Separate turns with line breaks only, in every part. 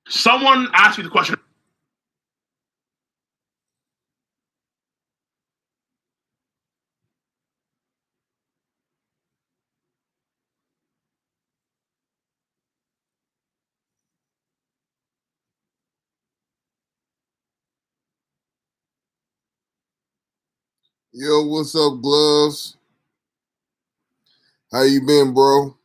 Someone asked me the question.
Yo, what's up, Gloves? How you been, bro?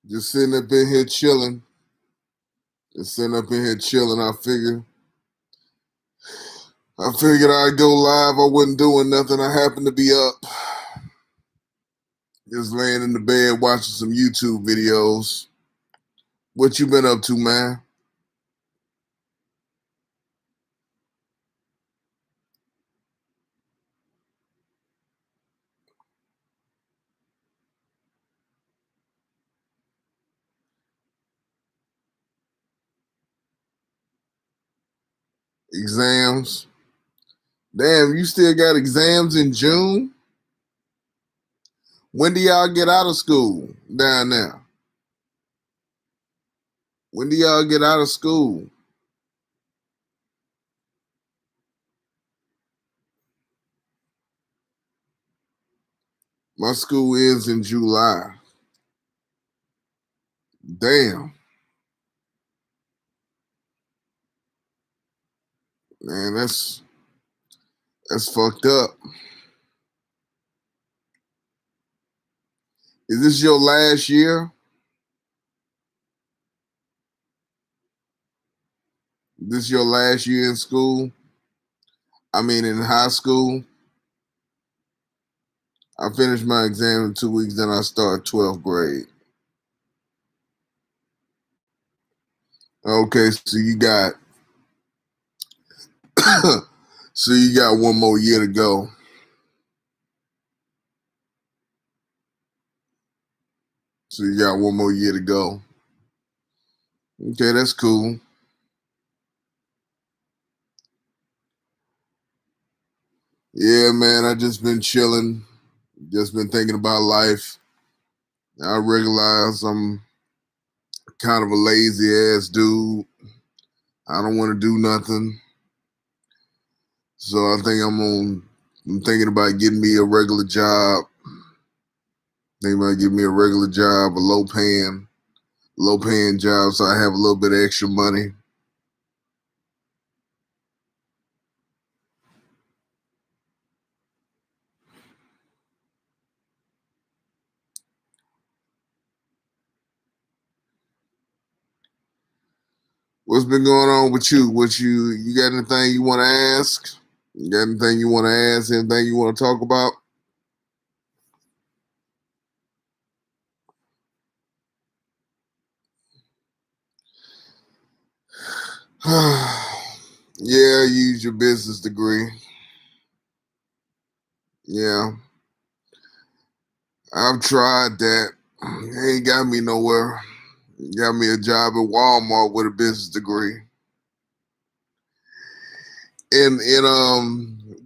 Just sitting up in here chilling. Just sitting up in here chilling. I figured I'd go live. I wasn't doing nothing. I happened to be up. Just laying in the bed watching some YouTube videos. What you been up to, man? Exams? Damn, you still got exams in June? When do y'all get out of school down there? When do y'all get out of school? My school ends in July. Damn, man, that's fucked up. Is this your last year? This your last year in school? I mean, in high school? I finished my exam in 2 weeks, then I start 12th grade. Okay, so you got one more year to go. So you got one more year to go. Okay, that's cool. Yeah, man, I just been chilling, just been thinking about life. I realize I'm kind of a lazy ass dude. I don't want to do nothing. So I'm thinking about getting me a regular job. Thinking about getting me a regular job, a low paying job so I have a little bit of extra money. What's been going on with you? You got anything you want to ask? You got anything you want to ask? Anything you want to talk about? Yeah, use your business degree. Yeah, I've tried that. It ain't got me nowhere. Got me a job at Walmart with a business degree. And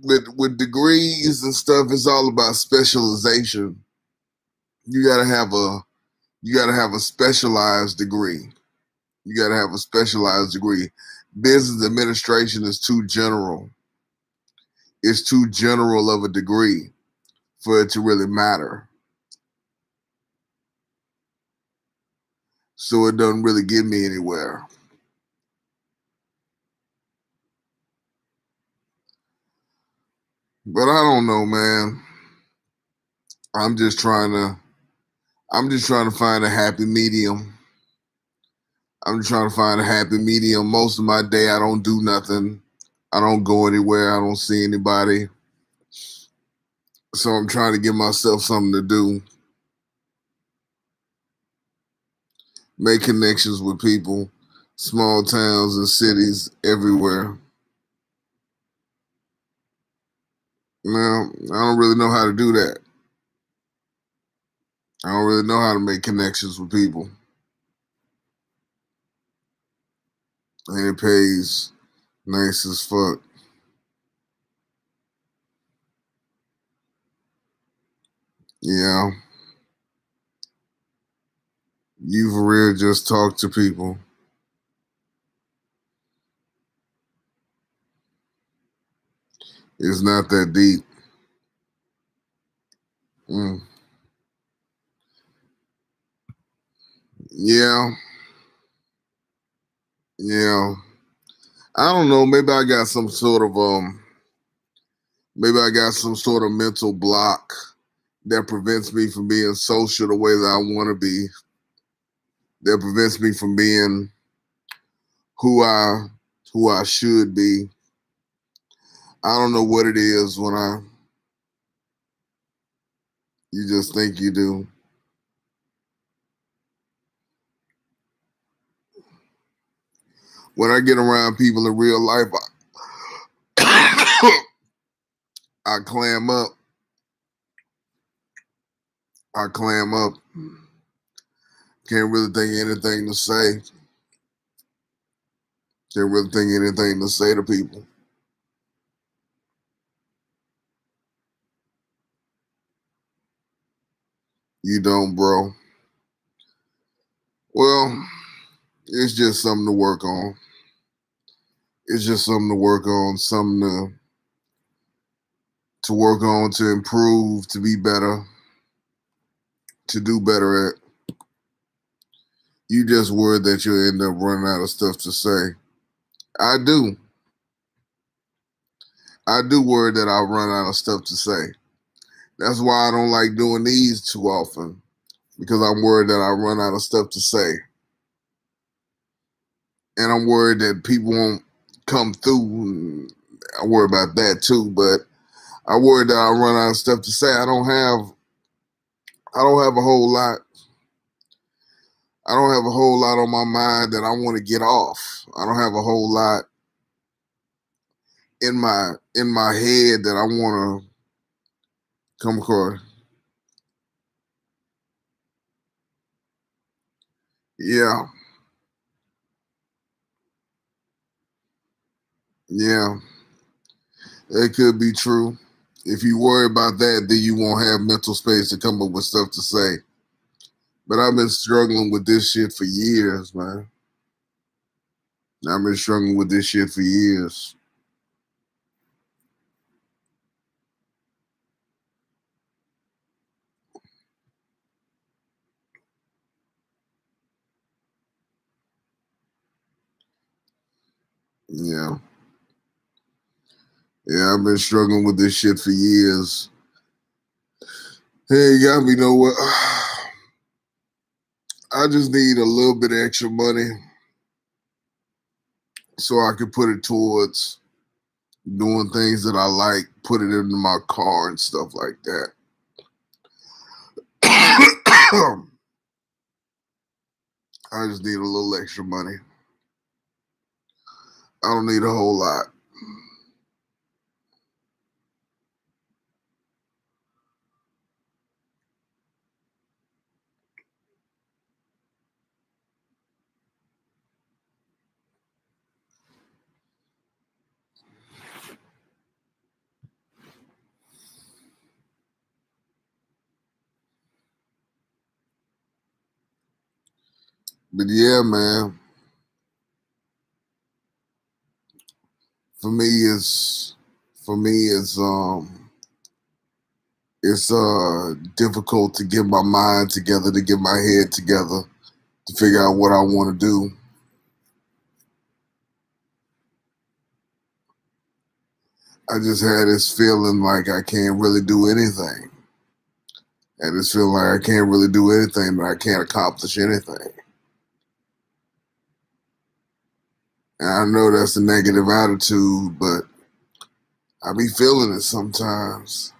with degrees and stuff, it's all about specialization. You gotta have a you gotta have a specialized degree. You gotta have a specialized degree. Business administration is too general. It's too general of a degree for it to really matter. So it doesn't really get me anywhere. But I don't know, man. I'm just trying to I'm just trying to find a happy medium. I'm just trying to find a happy medium. Most of my day I don't do nothing. I don't go anywhere. I don't see anybody. So I'm trying to give myself something to do. Make connections with people, small towns and cities everywhere. Now, I don't really know how to do that. I don't really know how to make connections with people. And it pays nice as fuck. Yeah. You for real just talk to people. It's not that deep. Mm. Yeah. Yeah. I don't know. Maybe I got some sort of mental block that prevents me from being social the way that I want to be. That prevents me from being who I who I should be. I don't know what it is when I you just think you do. When I get around people in real life, I clam up. I clam up. Can't really think of anything to say. Can't really think of anything to say to people. You don't, bro. Well, it's just something to work on. It's just something to work on, something to work on, to improve, to be better, to do better at. You just worried that you'll end up running out of stuff to say. I do. I do worry that I'll run out of stuff to say. That's why I don't like doing these too often, because I'm worried that I'll run out of stuff to say. And I'm worried that people won't come through. I worry about that too, but I worry that I'll run out of stuff to say. I don't have a whole lot. I don't have a whole lot on my mind that I want to get off. I don't have a whole lot in my head that I want to come across. Yeah, yeah, that could be true. If you worry about that, then you won't have mental space to come up with stuff to say. But I've been struggling with this shit for years, man. I've been struggling with this shit for years. Yeah, yeah, I've been struggling with this shit for years. Hey, you got me know what? I just need a little bit of extra money so I can put it towards doing things that I like, put it into my car and stuff like that. I just need a little extra money. I don't need a whole lot. But yeah, man, for me it's for me it's difficult to get my mind together, to get my head together, to figure out what I want to do. I just had this feeling like I can't really do anything. I just feel like I can't really do anything, that I can't accomplish anything. And I know that's a negative attitude, but I be feeling it sometimes.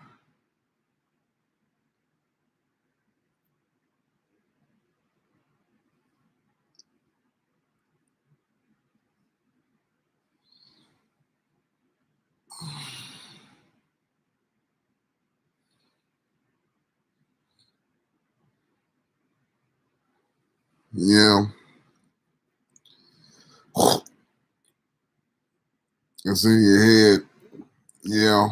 Yeah, it's in your head. Yeah,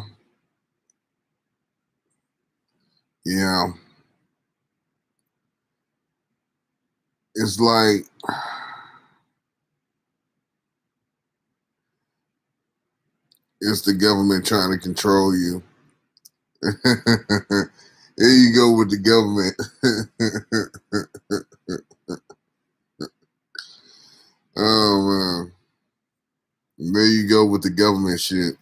yeah. it's like it's the government trying to control you. Here you go with the government. Oh man. There you go with the government shit.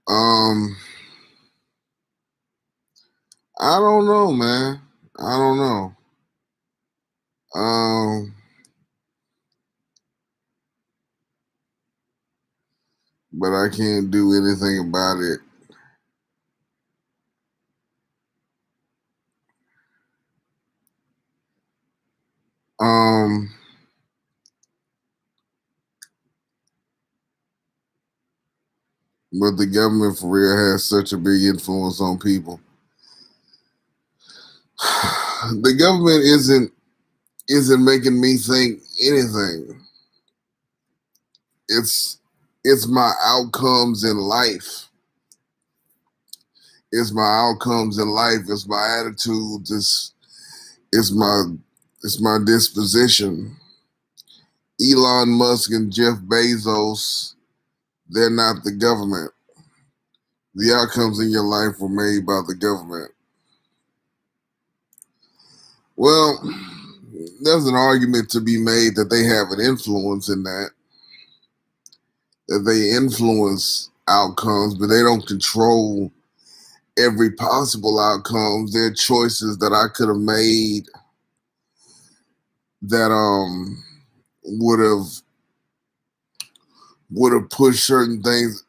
Um, I don't know, man. I don't know. Um, but I can't do anything about it. Um, but the government for real has such a big influence on people. The government isn't making me think anything. It's my outcomes in life. It's my outcomes in life. It's my attitude. It's my it's my disposition. Elon Musk and Jeff Bezos, they're not the government. The outcomes in your life were made by the government. Well, there's an argument to be made that they have an influence in that they influence outcomes, but they don't control every possible outcomes. There are choices that I could have made that would have pushed certain things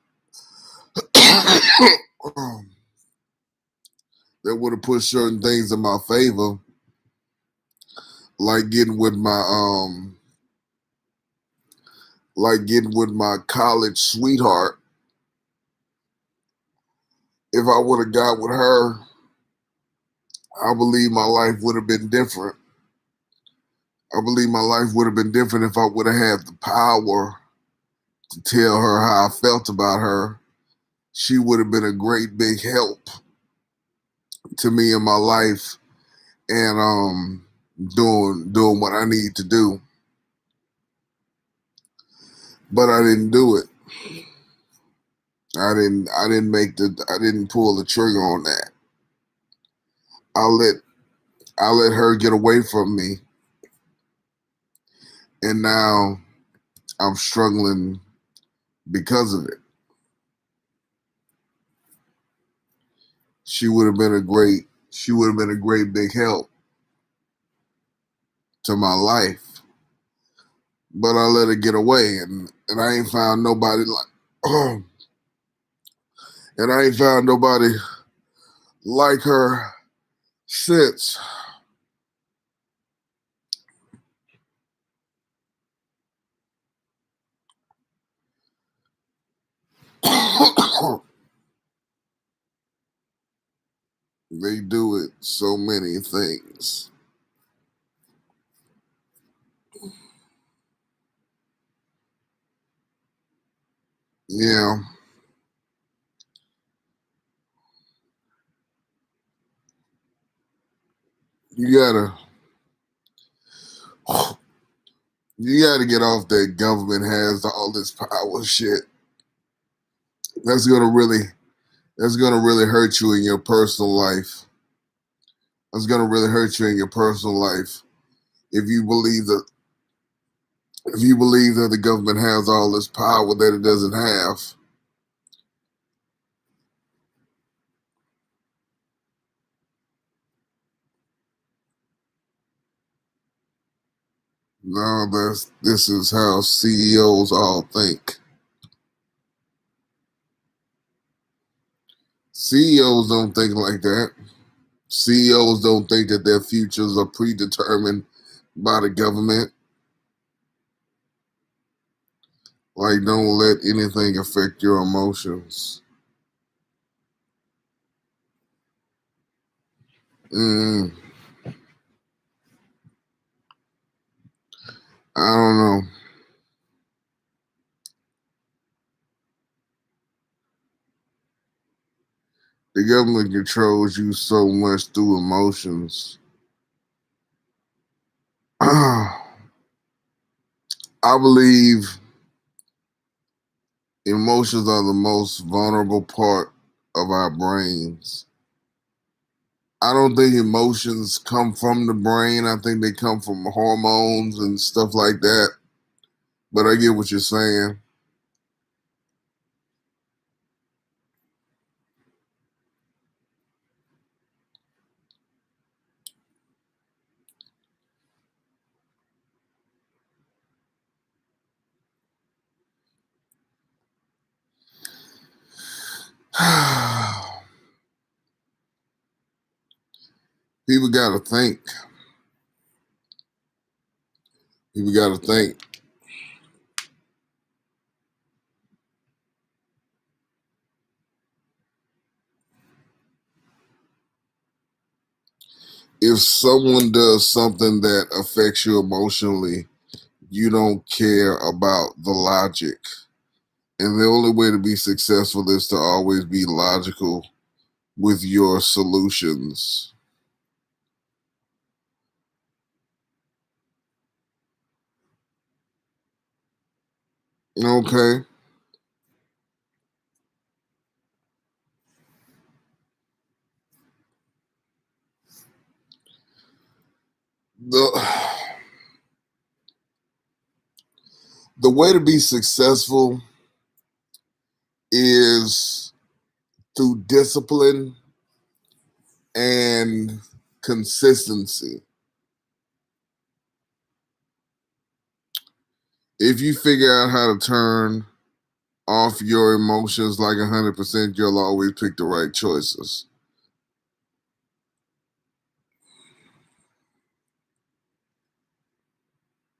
that would have pushed certain things in my favor, like getting with my college sweetheart. If I would have got with her, I believe my life would have been different. I believe my life would have been different if I would have had the power to tell her how I felt about her. She would have been a great big help to me in my life and doing what I need to do. But I didn't do it. I didn't pull the trigger on that. I let I let her get away from me, and now I'm struggling because of it. She would have been a great big help to my life, but I let her get away, and I ain't found nobody like and I ain't found nobody like her since. They do it so many things. Yeah, you gotta you gotta get off that government has all this power shit. That's gonna really that's gonna really hurt you in your personal life. That's gonna really hurt you in your personal life if you believe that the government has all this power that it doesn't have. No, this is how CEOs all think. CEOs don't think like that. CEOs don't think that their futures are predetermined by the government. Like, don't let anything affect your emotions. Mm, I don't know. government controls you so much through emotions. I believe emotions are the most vulnerable part of our brains. I don't think emotions come from the brain. I think they come from hormones and stuff like that. But I get what you're saying. People got to think. People got to think. If someone does something that affects you emotionally, you don't care about the logic. And the only way to be successful is to always be logical with your solutions. Okay. The the way to be successful is through discipline and consistency. If you figure out how to turn off your emotions like 100%, you'll always pick the right choices.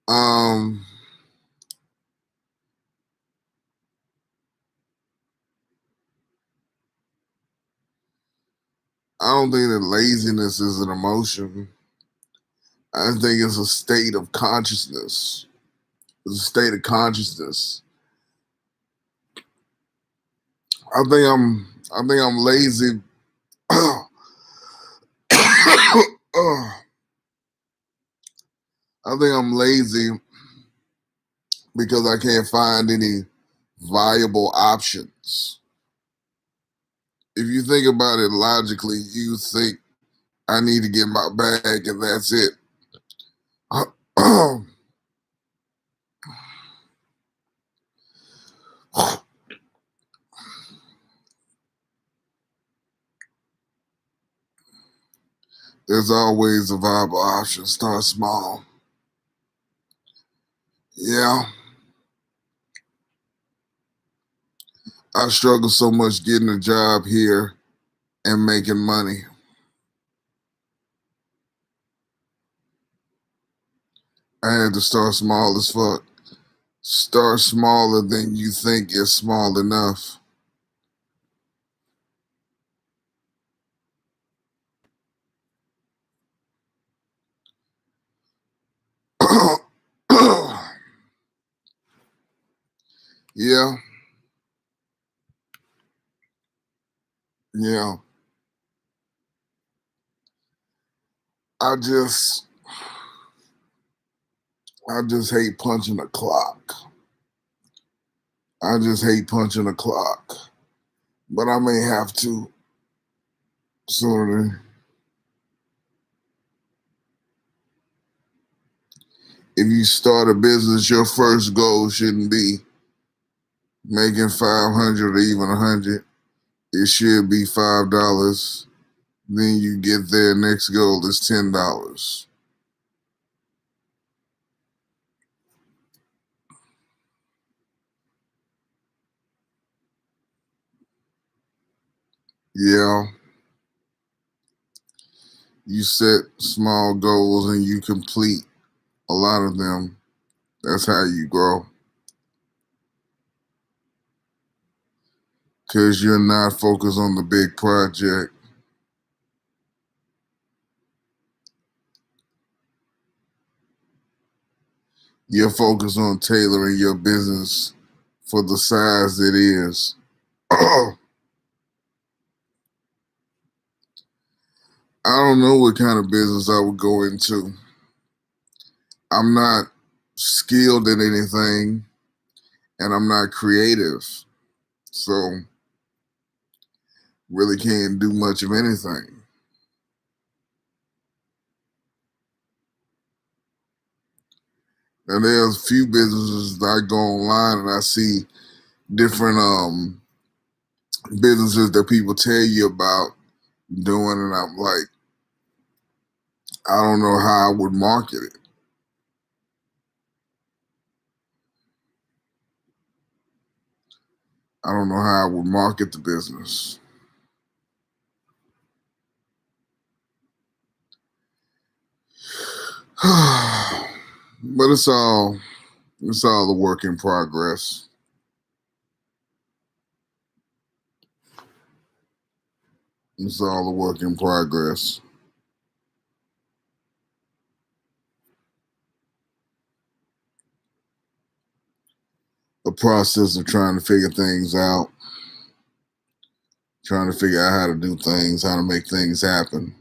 Um, I don't think that laziness is an emotion. I think it's a state of consciousness. It's a state of consciousness. I think I'm lazy. I think I'm lazy because I can't find any viable options. If you think about it logically, you think I need to get my bag and that's it. There's always a viable option. Start small. Yeah, I struggle so much getting a job here and making money. I had to start small as fuck. Start smaller than you think is small enough. Yeah, yeah. I just I just hate punching a clock. I just hate punching a clock. But I may have to sort of. If you start a business, your first goal shouldn't be making 500 or even 100. It should be $5. Then you get there, next goal is $10. Yeah, you set small goals and you complete a lot of them. That's how you grow. Because you're not focused on the big project. You're focused on tailoring your business for the size it is. I don't know what kind of business I would go into. I'm not skilled in anything and I'm not creative. So really can't do much of anything. And there's a few businesses that I go online and I see different businesses that people tell you about doing, and I'm like, I don't know how I would market it. I don't know how I would market the business. But it's all a work in progress. It's all a work in progress. A process of trying to figure things out, trying to figure out how to do things, how to make things happen.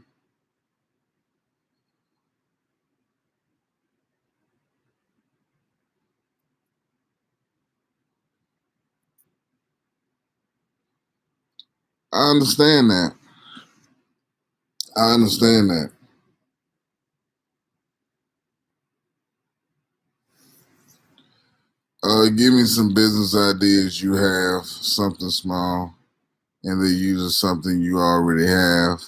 I understand that. I understand that. Give me some business ideas you have, something small, and they use something you already have.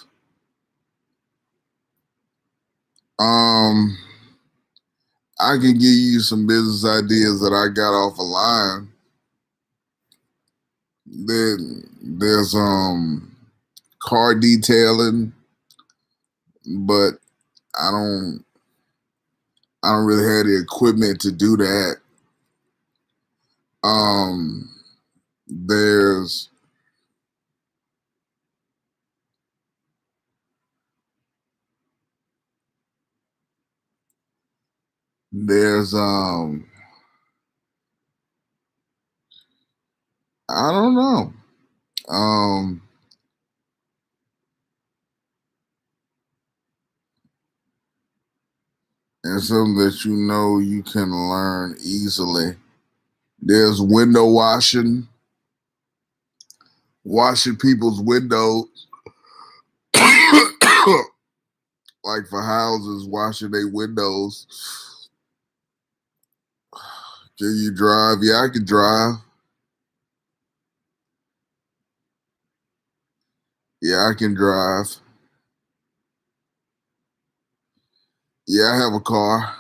Um, I can give you some business ideas that I got off a line. There's car detailing, but I don't I don't really have the equipment to do that. Um, there's there's I don't know. Um, and something that you know you can learn easily. There's window washing, washing people's windows, like for houses, washing their windows. Can you drive? Yeah, I can drive. Yeah, I can drive. Yeah, I have a car.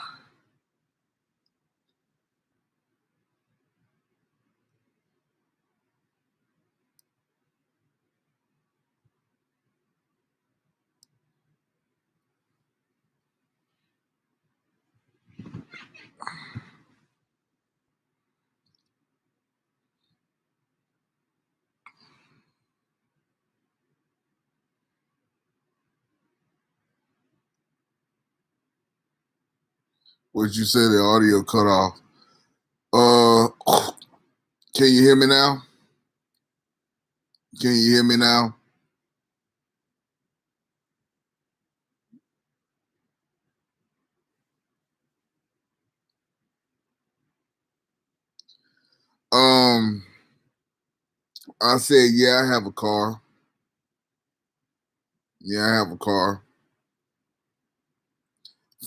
What you say? The audio cut off. Uh, can you hear me now? Can you hear me now? Um, I said, yeah, I have a car. Yeah, I have a car.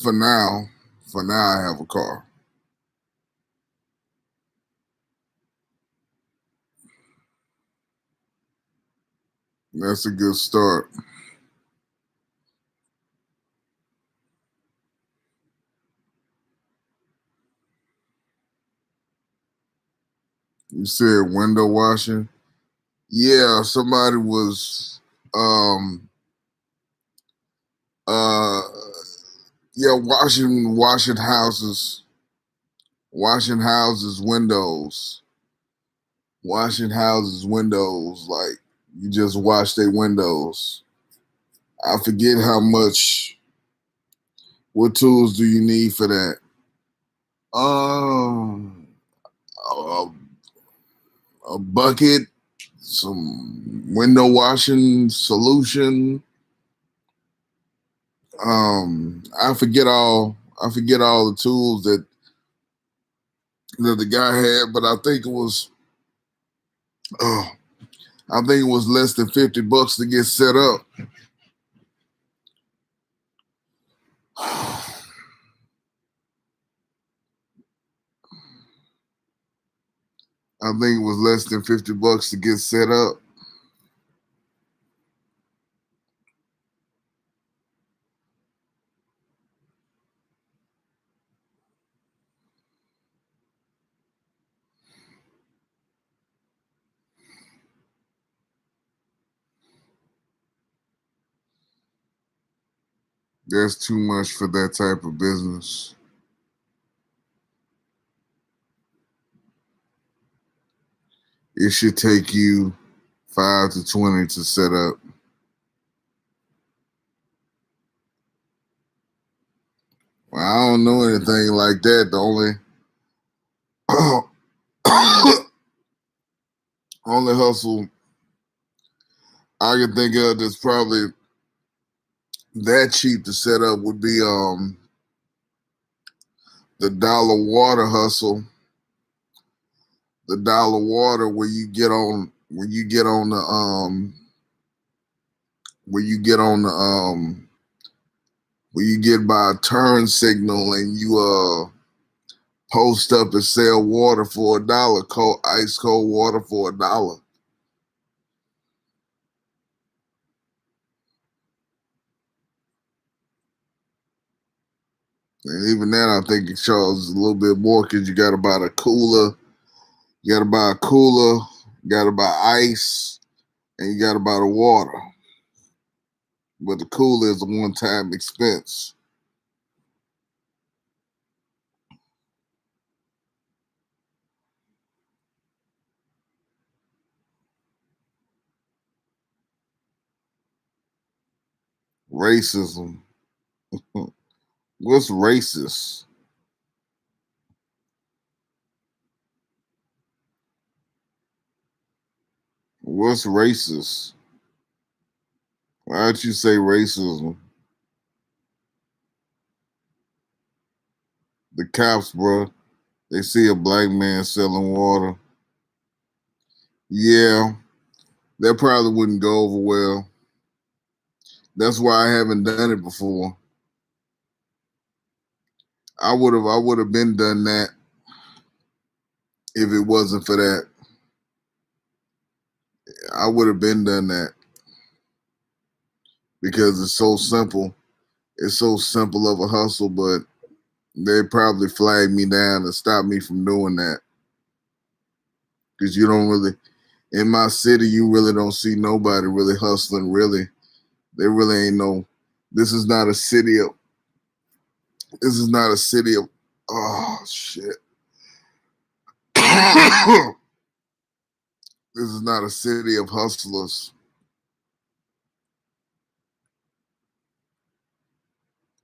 For now, I have a car. That's a good start. You said window washing. Yeah, somebody was um uh yeah, washing houses windows. Washing houses windows, like you just wash their windows. I forget how much. What tools do you need for that? Um, a, a bucket, some window washing solution, I forget all the tools that the guy had, but uh, I think it was less than $50 to get set up. I think it was less than $50 to get set up. That's too much for that type of business. It should take you 5 to 20 to set up. Well, I don't know anything like that. The only hustle I can think of that's probably that cheap to set up would be the dollar water hustle. The dollar water where you get on when you get on the where you get on the where you get by a turn signal and you post up and sell water for $1, cold ice cold water for $1. And even that, I think it charges a little bit more because you got to buy a cooler, you got to buy a cooler, you got to buy ice, and you got to buy the water. But the cooler is a one-time expense. Racism. What's racist? What's racist? Why'd you say racism? The cops, bro. They see a black man selling water. Yeah, that probably wouldn't go over well. That's why I haven't done it before. I would have been done that if it wasn't for that. I would have been done that because it's so simple. It's so simple of a hustle, but they probably flag me down and stop me from doing that. Because you don't really in my city, you really don't see nobody really hustling. Really, there really ain't no. This is not a city of. This is not a city of. Oh shit. This is not a city of hustlers.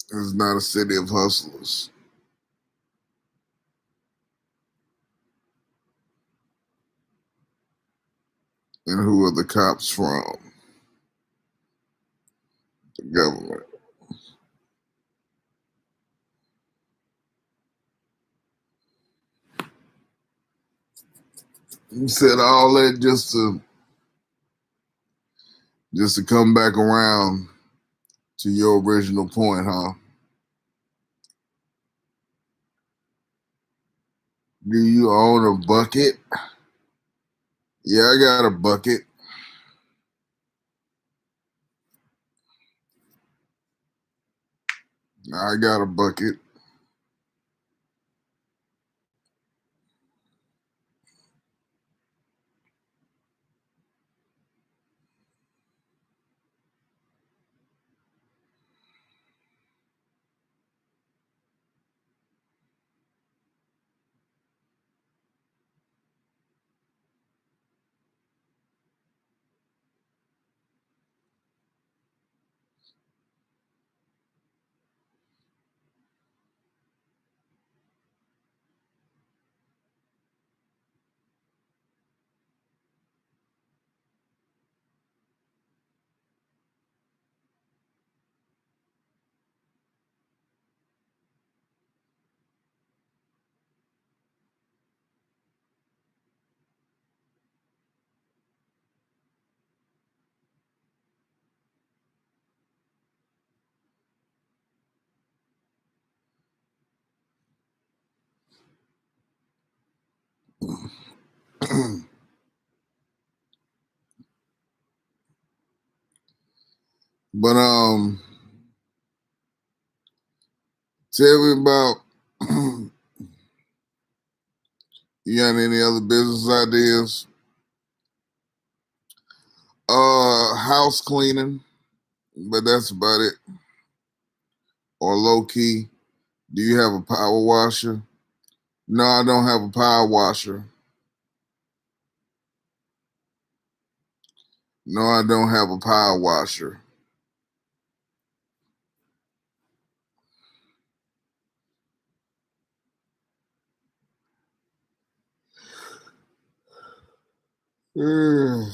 This is not a city of hustlers. And who are the cops from? The government. You said all that just to come back around to your original point, huh? Do you own a bucket? Yeah, I got a bucket. I got a bucket. But tell me about you got any other business ideas? House cleaning, but that's about it. Or low key. Do you have a power washer? No, I don't have a power washer. No, I don't have a power washer. Mm.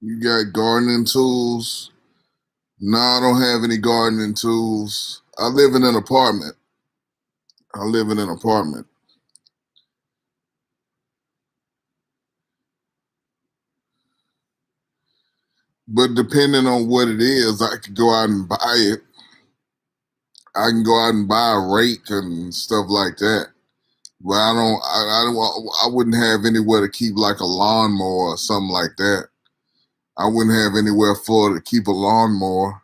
You got gardening tools? No, I don't have any gardening tools. I live in an apartment. I live in an apartment. But depending on what it is, I could go out and buy it. I can go out and buy a rake and stuff like that. But I wouldn't have anywhere to keep like a lawnmower or something like that. I wouldn't have anywhere for to keep a lawnmower.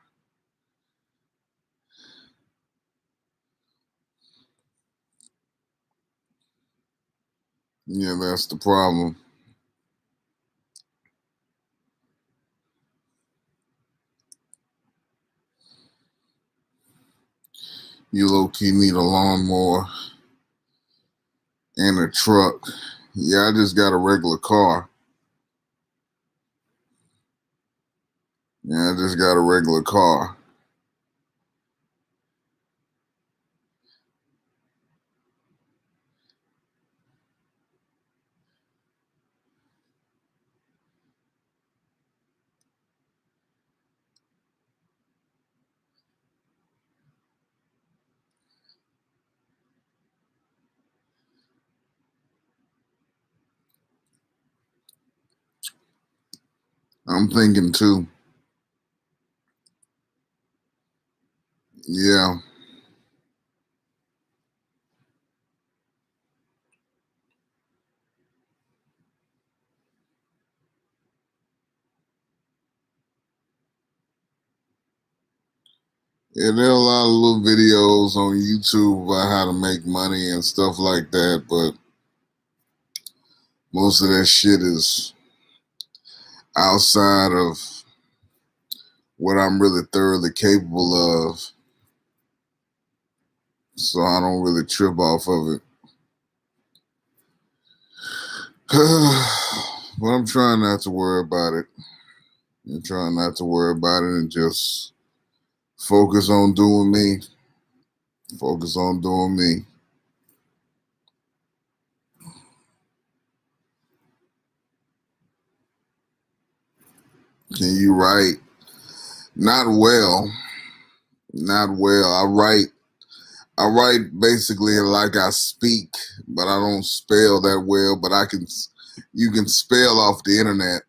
Yeah, that's the problem. You low key need a lawnmower and a truck. Yeah, I just got a regular car. Yeah, I just got a regular car. I'm thinking too. Yeah, yeah. There are a lot of little videos on YouTube about how to make money and stuff like that, but most of that shit is outside of what I'm really thoroughly capable of. So I don't really trip off of it. But I'm trying not to worry about it. I'm trying not to worry about it and just focus on doing me. Focus on doing me. Can you write? Not well. Not well. I write basically like I speak, but I don't spell that well. But you can spell off the internet.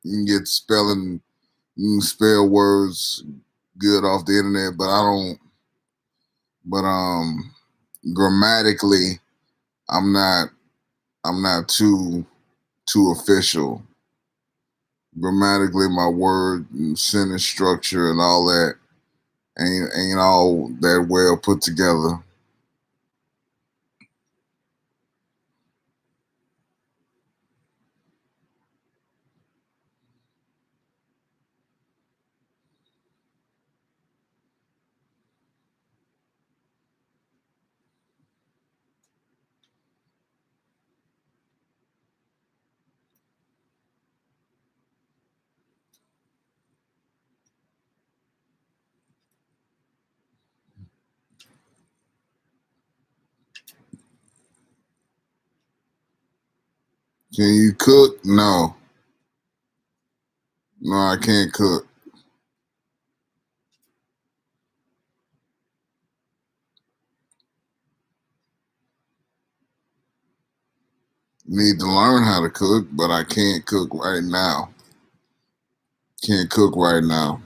You can get spelling, you can spell words good off the internet, but I don't. But grammatically, I'm not. I'm not too official. Grammatically, my word and sentence structure and all that ain't all that well put together. Can you cook? No. No, I can't cook. Need to learn how to cook, but I can't cook right now. Can't cook right now.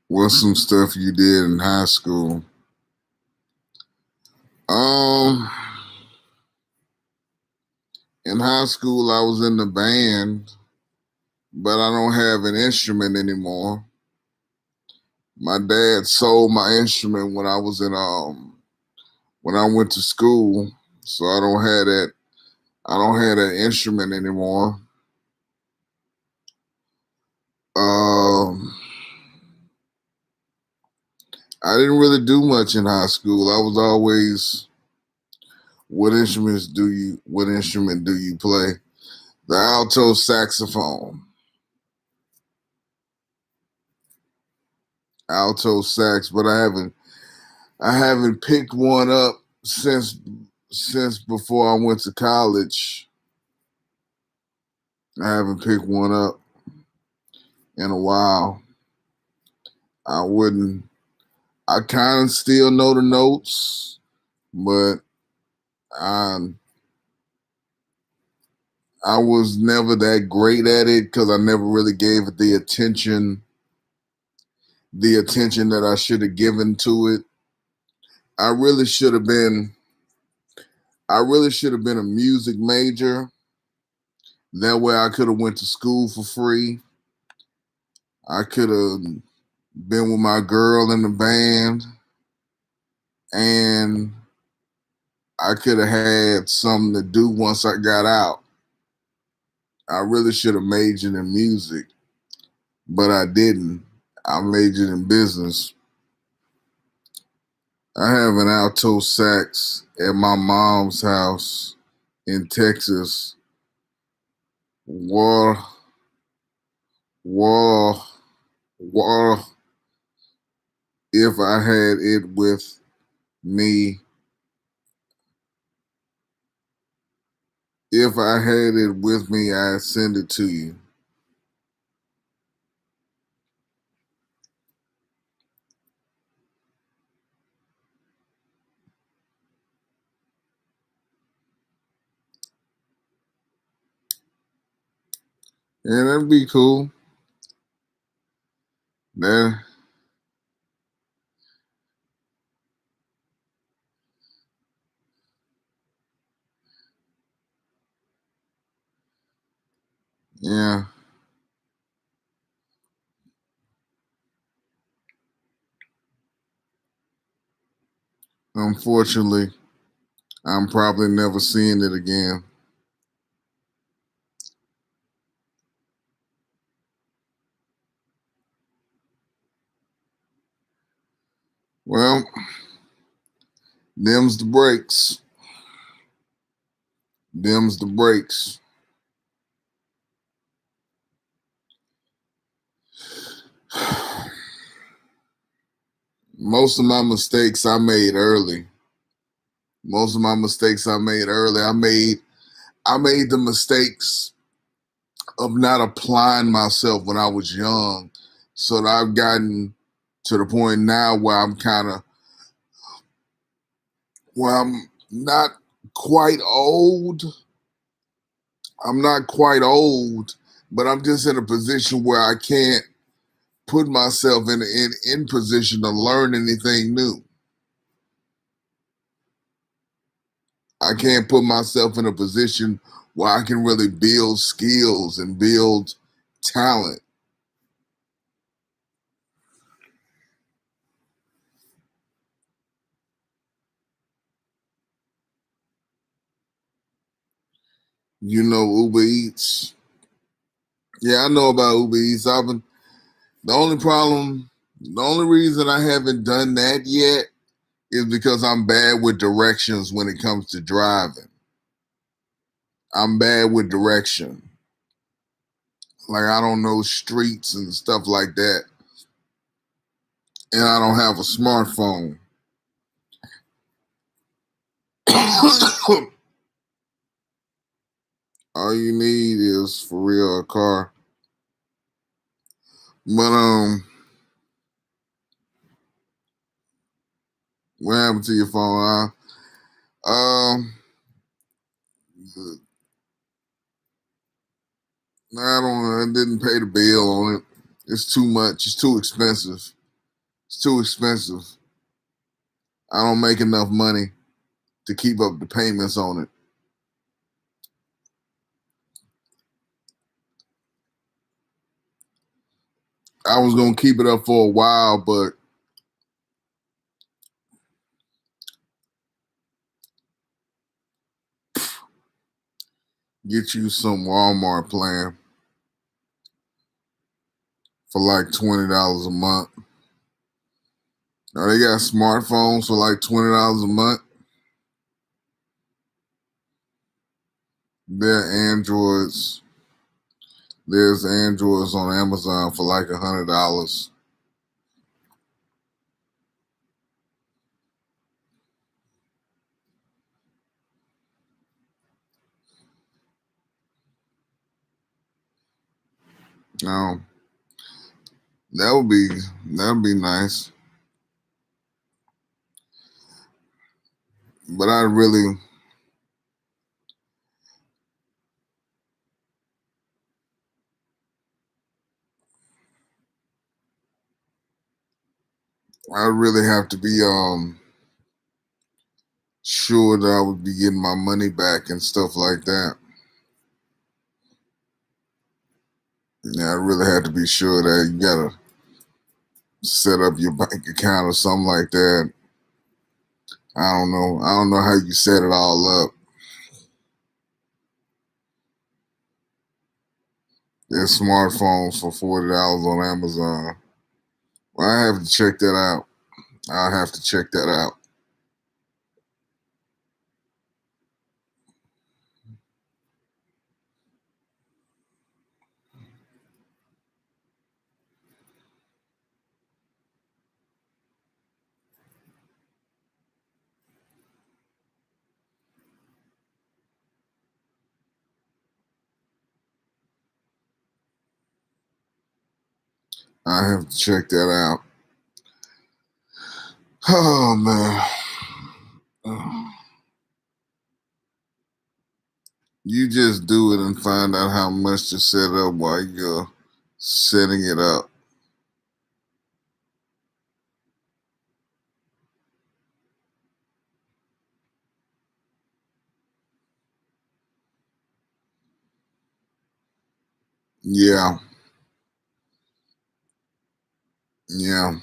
What's some stuff you did in high school? Um, in high school, I was in the band, but I don't have an instrument anymore. My dad sold my instrument when I was in when I went to school, so I don't have that. I don't have that instrument anymore. Um, I didn't really do much in high school. I was always, what instrument do you play? The alto saxophone. Alto sax, but I haven't picked one up since before I went to college. I haven't picked one up in a while. I wouldn't I kind of still know the notes, but um I was never that great at it because I never really gave it the attention that I should have given to it. I really should have been I really should have been a music major. That way I could have went to school for free. I could have been with my girl in the band and I could have had something to do once I got out. I really should have majored in music, but I didn't. I majored in business. I have an alto sax at my mom's house in Texas. War, war, war. If I had it with me, if I had it with me, I'd send it to you. Yeah, that'd be cool. That, yeah. Unfortunately, I'm probably never seeing it again. Well, them's the breaks. Them's the breaks. Most of my mistakes I made early. Most of my mistakes I made early. I made the mistakes of not applying myself when I was young. So that I've gotten to the point now where I'm not quite old. I'm not quite old, but I'm just in a position where I can't put myself in position to learn anything new. I can't put myself in a position where I can really build skills and build talent. You know, Uber Eats. Yeah, I know about Uber Eats. The only problem, the only reason I haven't done that yet is because I'm bad with directions when it comes to driving. I'm bad with direction. Like I don't know streets and stuff like that. And I don't have a smartphone. All you need is for real a car. But what happened to your phone? I don't. I didn't pay the bill on it. It's too much. It's too expensive. It's too expensive. I don't make enough money to keep up the payments on it. I was gonna keep it up for a while, but get you some Walmart plan for like $20 a month. Now they got smartphones for like $20 a month. They're Androids. There's Androids on Amazon for like $100. Now that would be nice. But I really have to be sure that I would be getting my money back and stuff like that. Yeah, I really had to be sure that you gotta set up your bank account or something like that. I don't know. I don't know how you set it all up. There's smartphones for $40 on Amazon. Well, I have to check that out. I have to check that out. I have to check that out. Oh man. You just do it and find out how much to set up while you're setting it up. Yeah, yeah.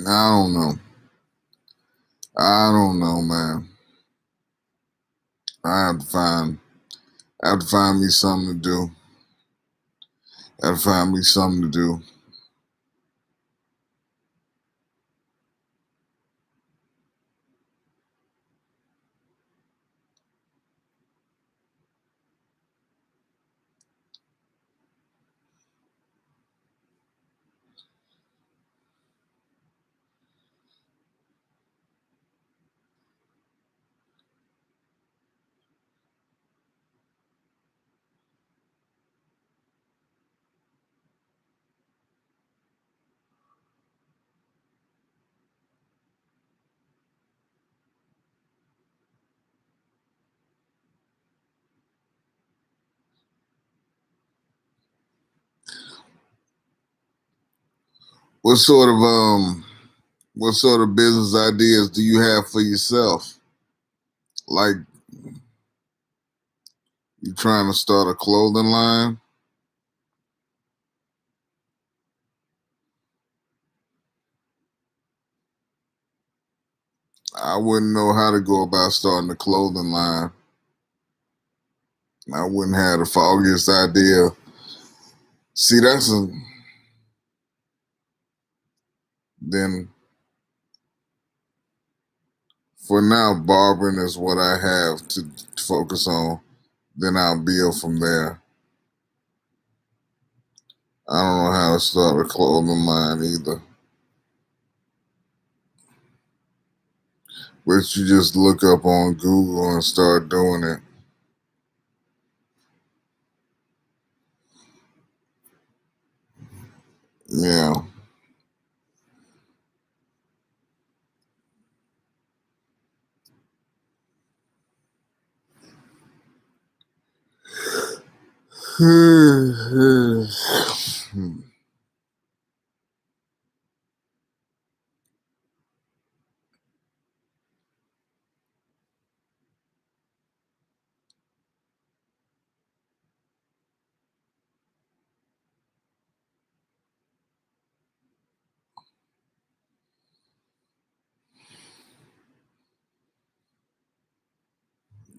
I don't know. I don't know, man. I have to find. I have to find me something to do. I have to find me something to do. What sort of what sort of business ideas do you have for yourself? Like you trying to start a clothing line? I wouldn't know how to go about starting a clothing line. I wouldn't have the foggiest idea. See, that's a then for now, barbering is what I have to focus on. Then I'll build from there. I don't know how to start a clothing line either. But you just look up on Google and start doing it. Yeah.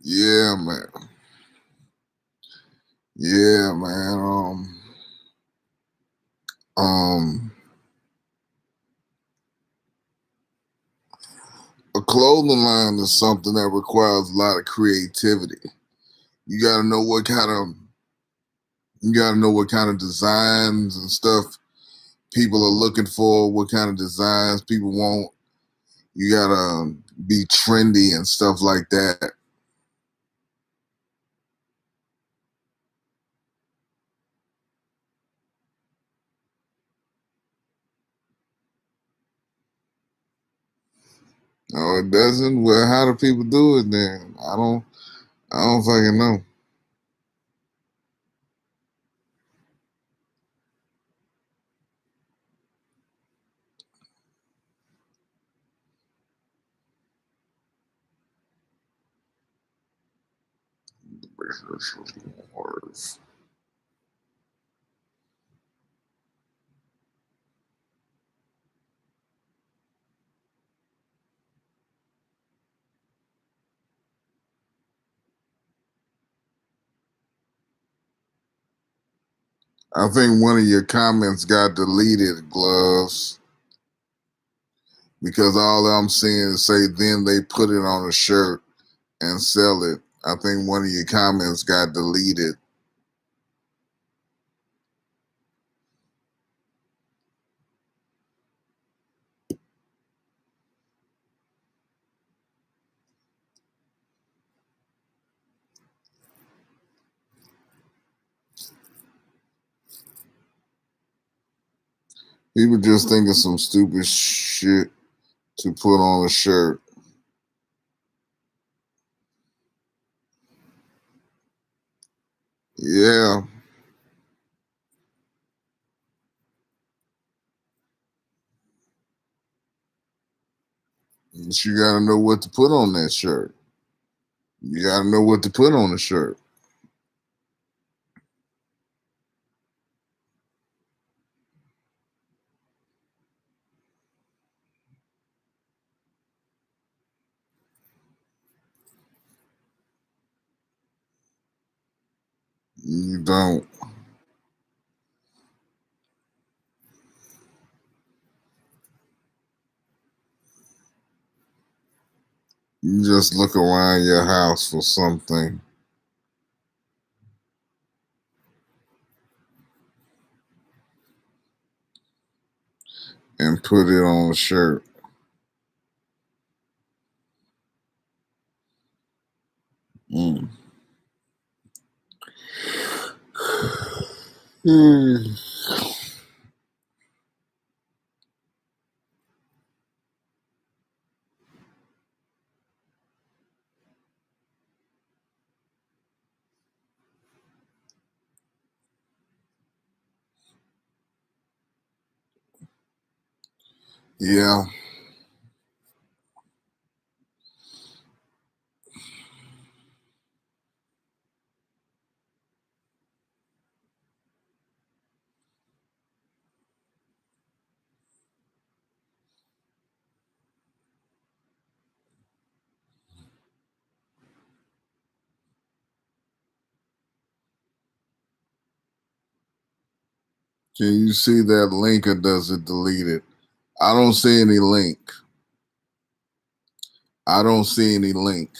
Yeah, man. Yeah, man. Um, a clothing line is something that requires a lot of creativity. You got to know what kind of you got to know what kind of designs and stuff people are looking for, what kind of designs people want. You got to be trendy and stuff like that. No, it doesn't. Well, how do people do it then? I don't fucking know. I think one of your comments got deleted, Gloves, because all I'm seeing is say then they put it on a shirt and sell it. I think one of your comments got deleted. People just think of some stupid shit to put on a shirt. Yeah, but you gotta know what to put on that shirt. You gotta know what to put on the shirt. You don't. You just look around your house for something and put it on a shirt. Mm. Hmm. Yeah. Can you see that link or does it delete it? I don't see any link. I don't see any link.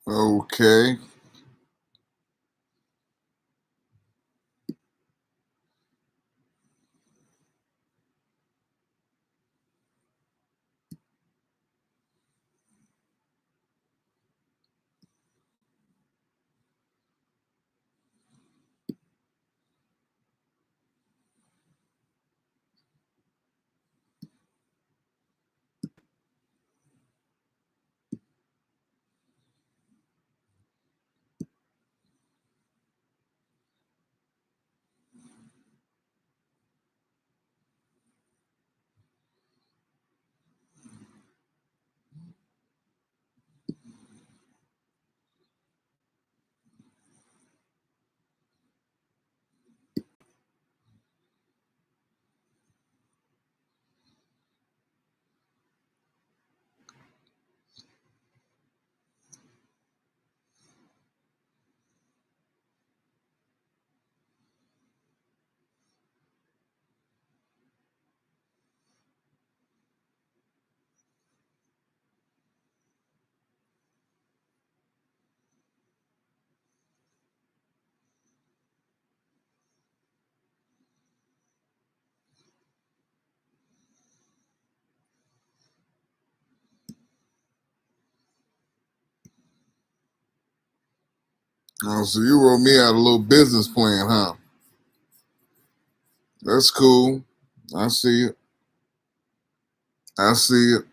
Okay. Oh, so you wrote me out a little business plan, huh? That's cool. I see it. I see it.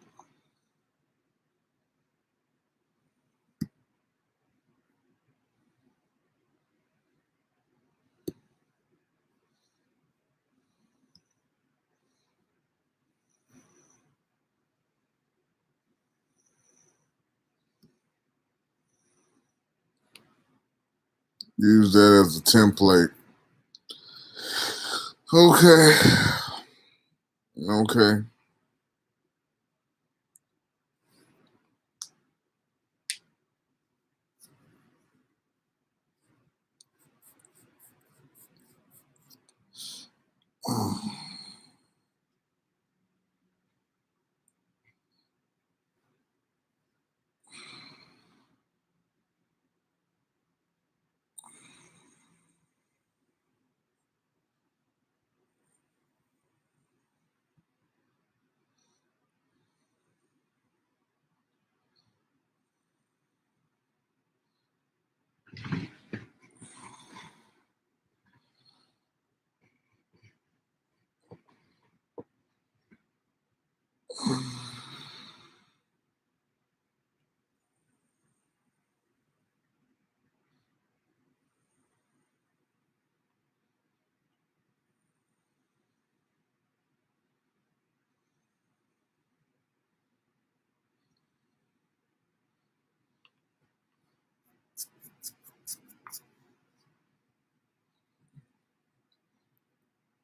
Use that as a template. Okay. Okay.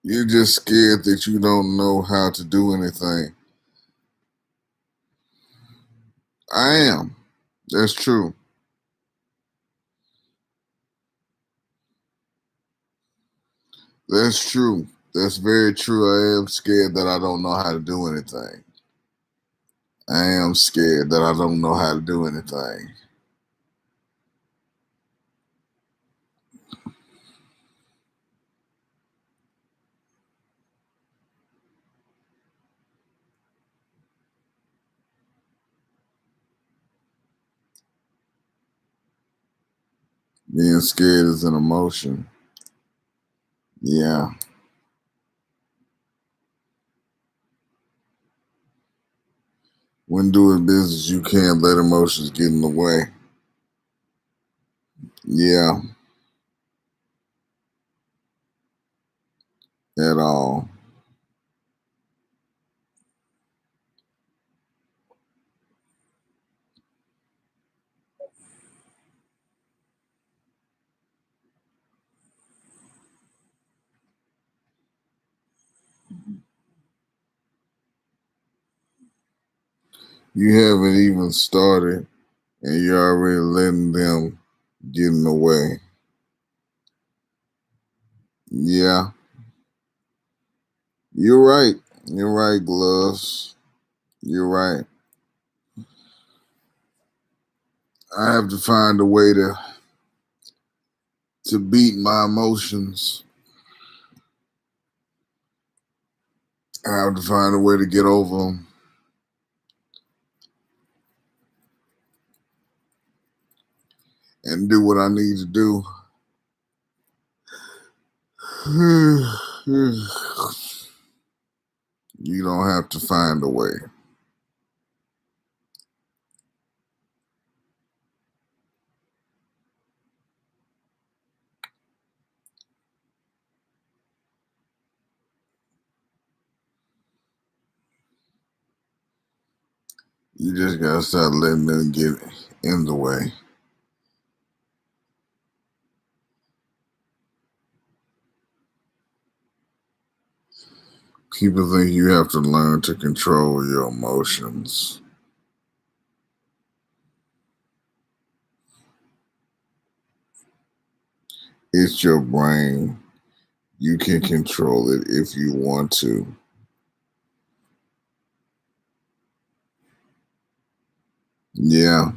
You're just scared that you don't know how to do anything. I am. That's true. That's true. That's very true. I am scared that I don't know how to do anything. I am scared that I don't know how to do anything. Being scared is an emotion. Yeah. When doing business, you can't let emotions get in the way. Yeah, at all. You haven't even started and you're already letting them get in the way. Yeah, you're right. You're right, Gloves. You're right. I have to find a way to beat my emotions. I have to find a way to get over them and do what I need to do. You don't have to find a way. You just gotta start letting them get in the way. People think you have to learn to control your emotions. It's your brain. You can control it if you want to. Yeah,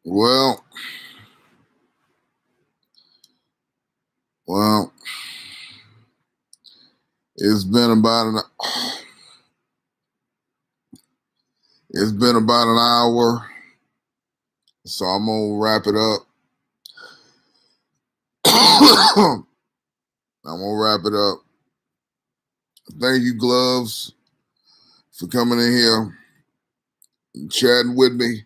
Well, well, it's been about an it's been about an hour, so I'm gonna wrap it up. I'm gonna wrap it up. Thank you, Gloves, for coming in here and chatting with me.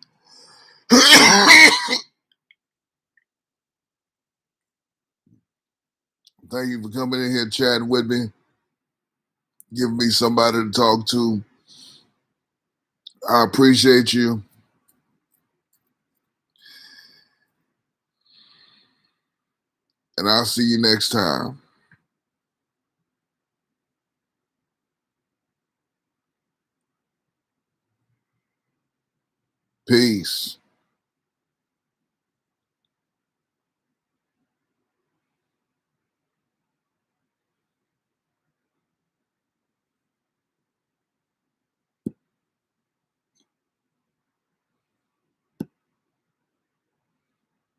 Thank you for coming in here chatting with me, giving me somebody to talk to. I appreciate you. And I'll see you next time. Peace.